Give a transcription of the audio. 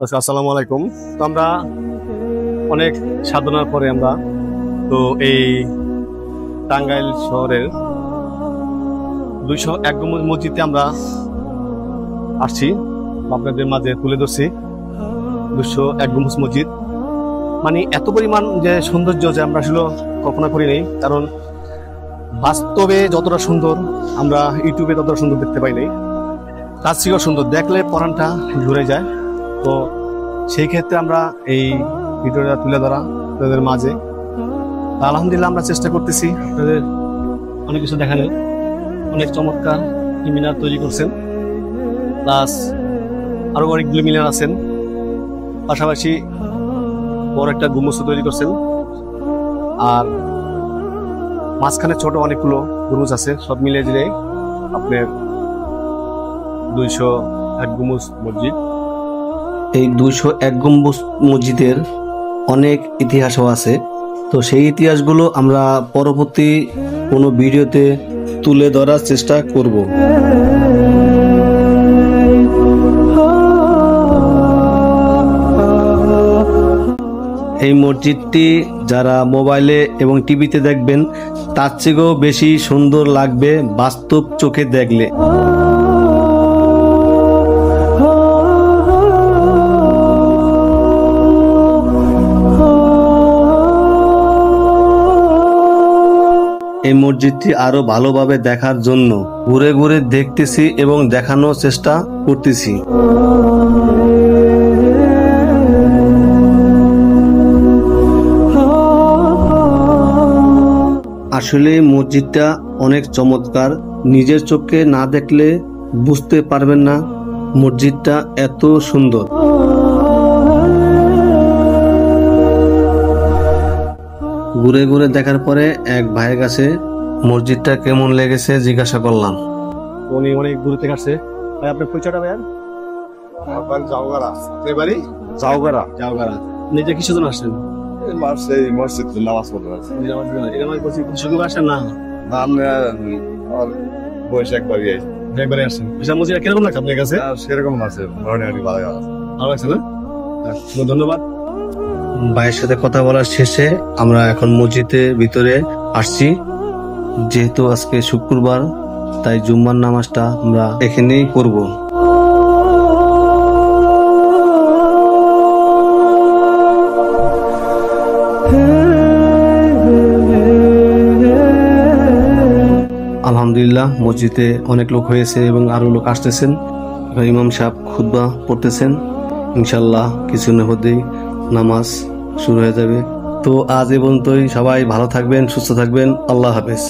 আসসালামু আলাইকুম। তো আমরা অনেক সাধনার পরে আমরা তো এই টাঙ্গাইল শহরের 201 গম্বুজ মসজিদে আমরা আসছি, আপনাদের মাঝে তুলে ধরছি 201 গম্বুজ মসজিদ। মানে এত পরিমাণ যে সৌন্দর্য যে আমরা আসলে কল্পনা করিনি, কারণ বাস্তবে যতটা সুন্দর আমরা ইউটিউবে ততটা সুন্দর দেখতে পাইনি, তার থেকেও সুন্দর, দেখলে পরাণটা ঘুরে যায়। তো সেই ক্ষেত্রে আমরা এই ভিডিওটা তুলে ধরা আপনাদের মাঝে। আলহামদুলিল্লাহ আমরা চেষ্টা করতেছি আপনাদের অনেক কিছু দেখানোর। অনেক চমৎকার মিনার তৈরি করছেন, প্লাস আরো অনেকগুলো মিনার আছেন, পাশাপাশি বড় একটা গম্বুজ তৈরি করছেন, আর মাঝখানে ছোট অনেকগুলো গম্বুজ আছে। সব মিলে দিলে আপনার 201 গম্বুজ মসজিদ। এই 201 গম্বুজ মসজিদের অনেক ইতিহাসও আছে, তো সেই ইতিহাসগুলো আমরা পরবর্তী কোনো ভিডিওতে তুলে ধরার চেষ্টা করব। এই মসজিদটি যারা মোবাইলে এবং টিভিতে দেখবেন তার চেয়েও বেশি সুন্দর লাগবে বাস্তব চোখে দেখলে। এই মসজিদটি আরো ভালোভাবে দেখার জন্য ঘুরে ঘুরে দেখতেছি এবং দেখানোর চেষ্টা করতেছি। আসলে মসজিদটা অনেক চমৎকার, নিজের চোখে না দেখলে বুঝতে পারবেন না মসজিদটা এত সুন্দর। ঘুরে ঘুরে দেখার পরে এক ভাইয়ের কাছে মসজিদটা কেমন লেগেছে জিজ্ঞাসা করলাম। উনি অনেক দূর থেকে আসছে। ভাই আপনার পরিচয়টা ভাইয়ার? জাউগারা। নিজে কিছু জন আসছেন? মসজিদ নামাজ পড়তে পারছি। শুক্রবার আসেন না? বয়স একবারই একবারে আসছেন। মসজিদটা কিরকম লাগছে আপনার কাছে? সেরকম আছে, মোটামুটি ভালো লাগছে না? ধন্যবাদ। ভাইয়ের সাথে কথা বলার শেষে আমরা এখন মসজিদের ভিতরে আসছি। যেহেতু আজকে শুক্রবার, তাই জুম্মার নামাজটা আমরা এখানেই করব। আলহামদুলিল্লাহ মসজিদে অনেক লোক হয়েছে এবং আরো লোক আসতেছেন। ইমাম সাহেব খুতবা পড়তেছেন, ইনশাল্লাহ কিছুদিনের মধ্যেই নামাজ শুরু হয়ে যাবে। তো আজ এ পর্যন্তই, সবাই ভালো থাকবেন, সুস্থ থাকবেন, আল্লাহ হাফেজ।